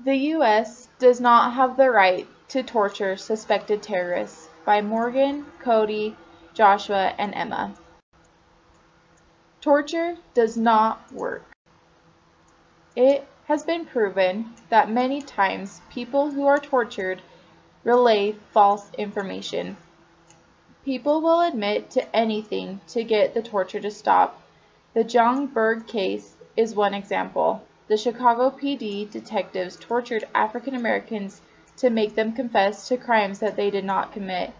The U.S. does not have the right to torture suspected terrorists by Morgan, Cody, Joshua, and Emma. Torture does not work. It has been proven that many times people who are tortured relay false information. People will admit to anything to get the torture to stop. The John Berg case is one example. The Chicago PD detectives tortured African Americans to make them confess to crimes that they did not commit.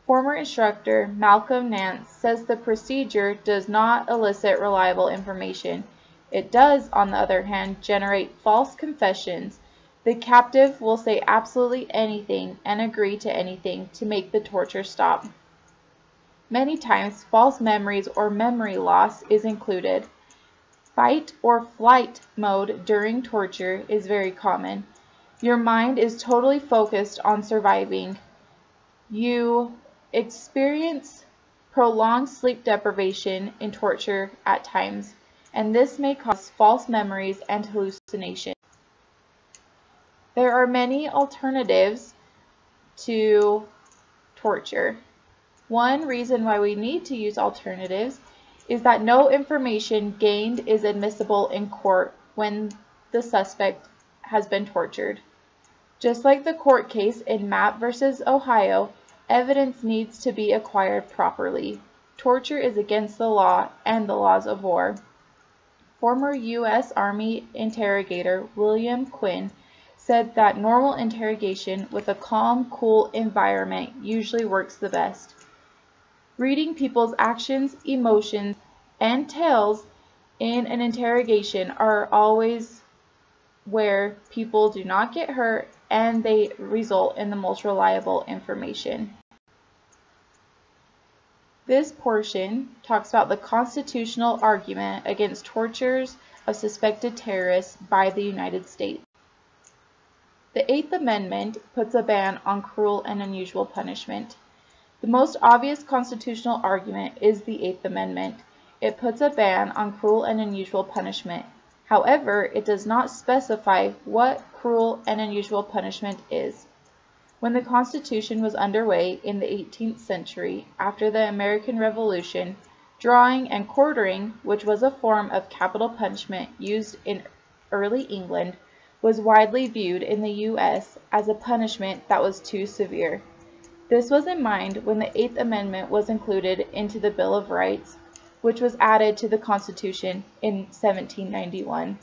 Former instructor Malcolm Nance says the procedure does not elicit reliable information. It does, on the other hand, generate false confessions. The captive will say absolutely anything and agree to anything to make the torture stop. Many times, false memories or memory loss is included. Fight or flight mode during torture is very common. Your mind is totally focused on surviving. You experience prolonged sleep deprivation in torture at times, and this may cause false memories and hallucinations. There are many alternatives to torture. One reason why we need to use alternatives is that no information gained is admissible in court when the suspect has been tortured. Just like the court case in Mapp v. Ohio, evidence needs to be acquired properly. Torture is against the law and the laws of war. Former U.S. Army interrogator William Quinn said that normal interrogation with a calm, cool environment usually works the best. Reading people's actions, emotions, and tales in an interrogation are always where people do not get hurt and they result in the most reliable information. This portion talks about the constitutional argument against tortures of suspected terrorists by the United States. The Eighth Amendment puts a ban on cruel and unusual punishment. The most obvious constitutional argument is the Eighth Amendment. It puts a ban on cruel and unusual punishment. However, it does not specify what cruel and unusual punishment is. When the Constitution was underway in the 18th century, after the American Revolution, drawing and quartering, which was a form of capital punishment used in early England, was widely viewed in the U.S. as a punishment that was too severe. This was in mind when the Eighth Amendment was included into the Bill of Rights, which was added to the Constitution in 1791.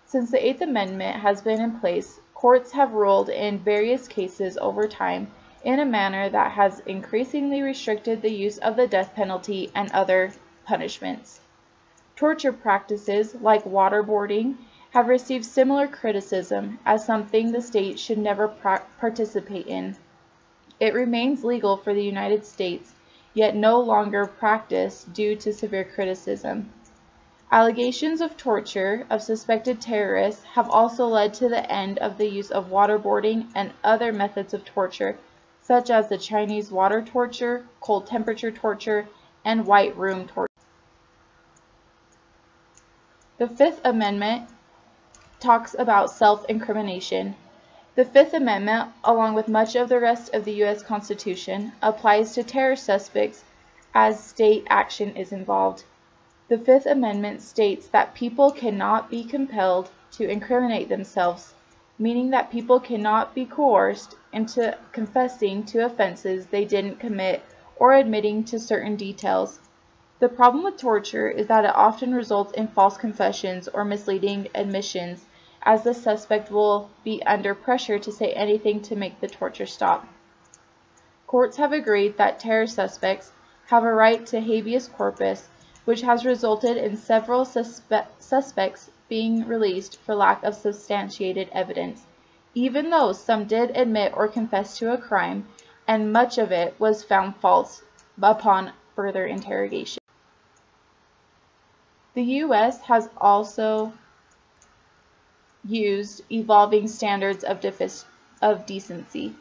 Since the Eighth Amendment has been in place, courts have ruled in various cases over time in a manner that has increasingly restricted the use of the death penalty and other punishments. Torture practices like waterboarding have received similar criticism as something the state should never participate in. It remains legal for the United States, yet no longer practiced due to severe criticism. Allegations of torture of suspected terrorists have also led to the end of the use of waterboarding and other methods of torture, such as the Chinese water torture, cold temperature torture, and white room torture. The Fifth Amendment talks about self-incrimination. The Fifth Amendment, along with much of the rest of the U.S. Constitution, applies to terror suspects as state action is involved. The Fifth Amendment states that people cannot be compelled to incriminate themselves, meaning that people cannot be coerced into confessing to offenses they didn't commit or admitting to certain details. The problem with torture is that it often results in false confessions or misleading admissions, as the suspect will be under pressure to say anything to make the torture stop. Courts have agreed that terror suspects have a right to habeas corpus, which has resulted in several suspects being released for lack of substantiated evidence, even though some did admit or confess to a crime, and much of it was found false upon further interrogation. The U.S. has also used evolving standards of decency.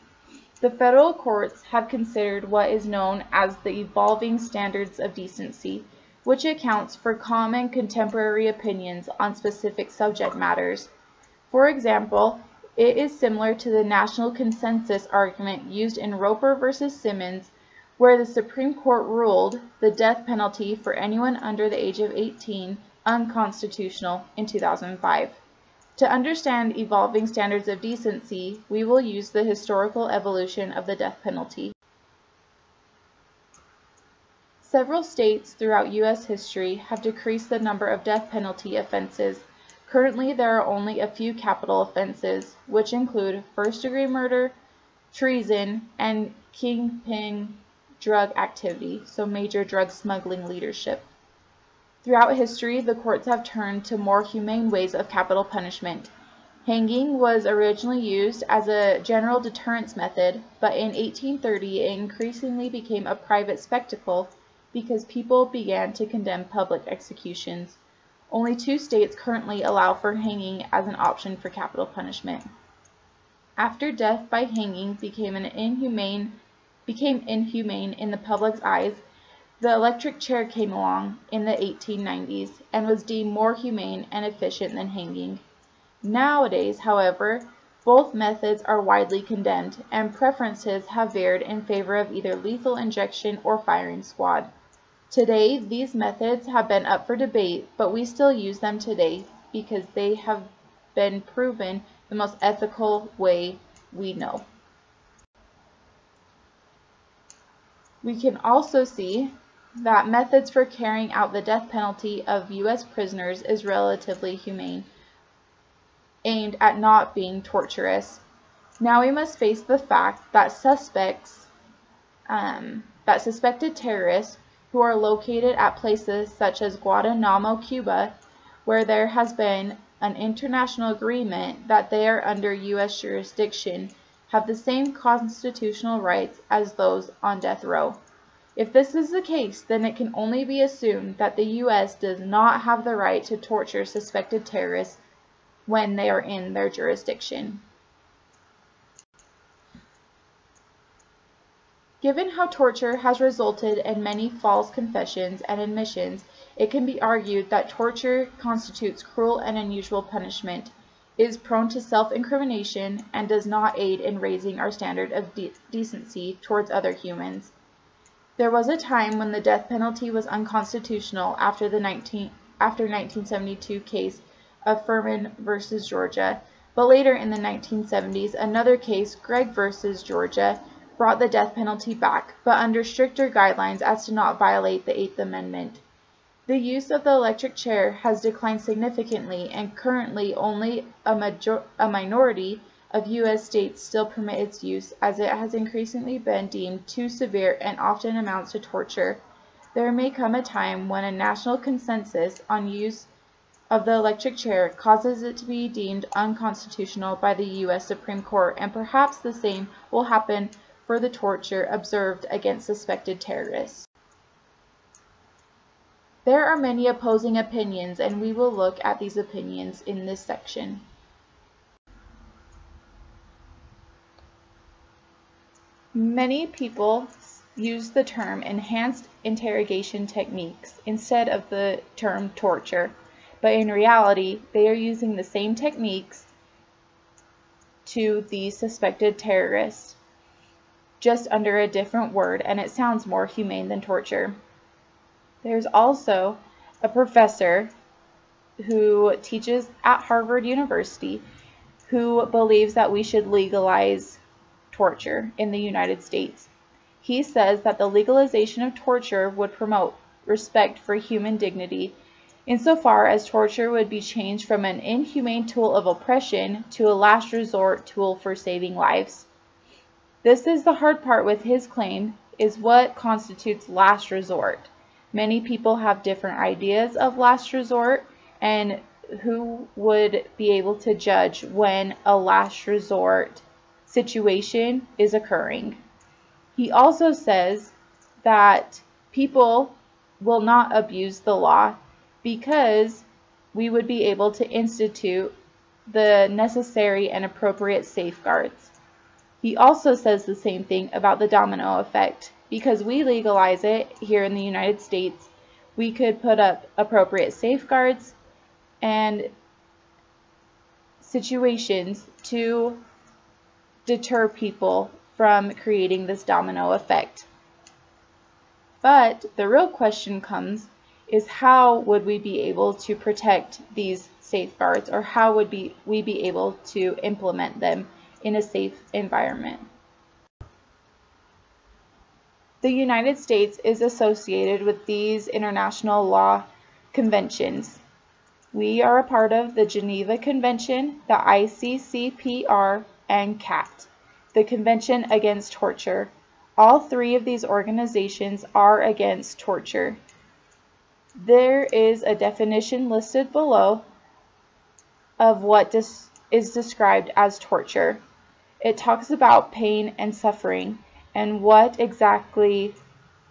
The federal courts have considered what is known as the evolving standards of decency, which accounts for common contemporary opinions on specific subject matters. For example, It is similar to the national consensus argument used in Roper v. Simmons, where the Supreme Court ruled the death penalty for anyone under the age of 18 unconstitutional in 2005. To understand evolving standards of decency, we will use the historical evolution of the death penalty. Several states throughout U.S. history have decreased the number of death penalty offenses. Currently, there are only a few capital offenses, which include first-degree murder, treason, and kingpin drug activity, so major drug smuggling leadership. Throughout history, the courts have turned to more humane ways of capital punishment. Hanging was originally used as a general deterrence method, but in 1830 it increasingly became a private spectacle because people began to condemn public executions. Only 2 states currently allow for hanging as an option for capital punishment. After death by hanging became inhumane in the public's eyes, the electric chair came along in the 1890s and was deemed more humane and efficient than hanging. Nowadays, however, both methods are widely condemned, and preferences have varied in favor of either lethal injection or firing squad. Today, these methods have been up for debate, but we still use them today because they have been proven the most ethical way we know. We can also see that methods for carrying out the death penalty of U.S. prisoners is relatively humane, aimed at not being torturous. Now we must face the fact that suspected terrorists who are located at places such as Guantanamo, Cuba, where there has been an international agreement that they are under U.S. jurisdiction, have the same constitutional rights as those on death row. If this is the case, then it can only be assumed that the U.S. does not have the right to torture suspected terrorists when they are in their jurisdiction. Given how torture has resulted in many false confessions and admissions, it can be argued that torture constitutes cruel and unusual punishment, is prone to self-incrimination, and does not aid in raising our standard of decency towards other humans. There was a time when the death penalty was unconstitutional after the 1972 case of Furman v. Georgia, but later in the 1970s, another case, Gregg v. Georgia, brought the death penalty back, but under stricter guidelines as to not violate the Eighth Amendment. The use of the electric chair has declined significantly, and currently only a minority of U.S. states still permit its use, as it has increasingly been deemed too severe and often amounts to torture. There may come a time when a national consensus on use of the electric chair causes it to be deemed unconstitutional by the U.S. Supreme Court, and perhaps the same will happen for the torture observed against suspected terrorists. There are many opposing opinions, and we will look at these opinions in this section. Many people use the term enhanced interrogation techniques instead of the term torture, but in reality, they are using the same techniques to the suspected terrorists, just under a different word, and it sounds more humane than torture. There's also a professor who teaches at Harvard University who believes that we should legalize torture in the United States. He says that the legalization of torture would promote respect for human dignity, insofar as torture would be changed from an inhumane tool of oppression to a last resort tool for saving lives. This is the hard part with his claim, is what constitutes last resort. Many people have different ideas of last resort, and who would be able to judge when a last resort situation is occurring. He also says that people will not abuse the law because we would be able to institute the necessary and appropriate safeguards. He also says the same thing about the domino effect. Because we legalize it here in the United States, we could put up appropriate safeguards, and situations to deter people from creating this domino effect. But the real question comes is, how would we be able to protect these safeguards, or how would we be able to implement them in a safe environment? The United States is associated with these international law conventions. We are a part of the Geneva Convention, the ICCPR, and CAT, the Convention Against Torture. All three of these organizations are against torture. There is a definition listed below of what is described as torture. It talks about pain and suffering and what exactly,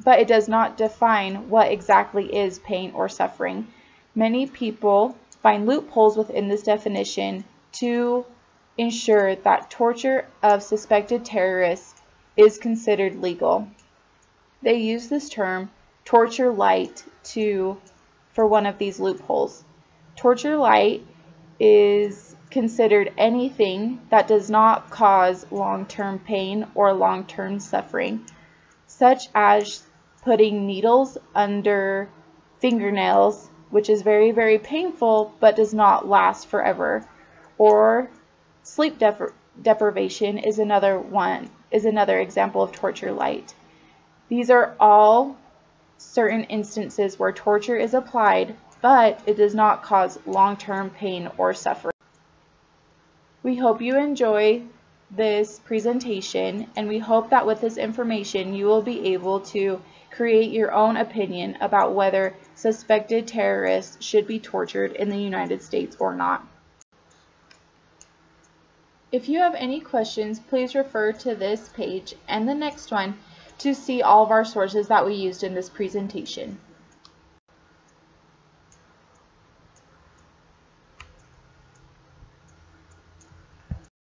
but it does not define what exactly is pain or suffering. Many people find loopholes within this definition to ensure that torture of suspected terrorists is considered legal. They use this term torture light for one of these loopholes. Torture light is considered anything that does not cause long-term pain or long-term suffering, such as putting needles under fingernails, which is very, very painful but does not last forever, or sleep deprivation is another example of torture light. These are all certain instances where torture is applied, but it does not cause long-term pain or suffering. We hope you enjoy this presentation, and we hope that with this information you will be able to create your own opinion about whether suspected terrorists should be tortured in the United States or not. If you have any questions, please refer to this page and the next one to see all of our sources that we used in this presentation.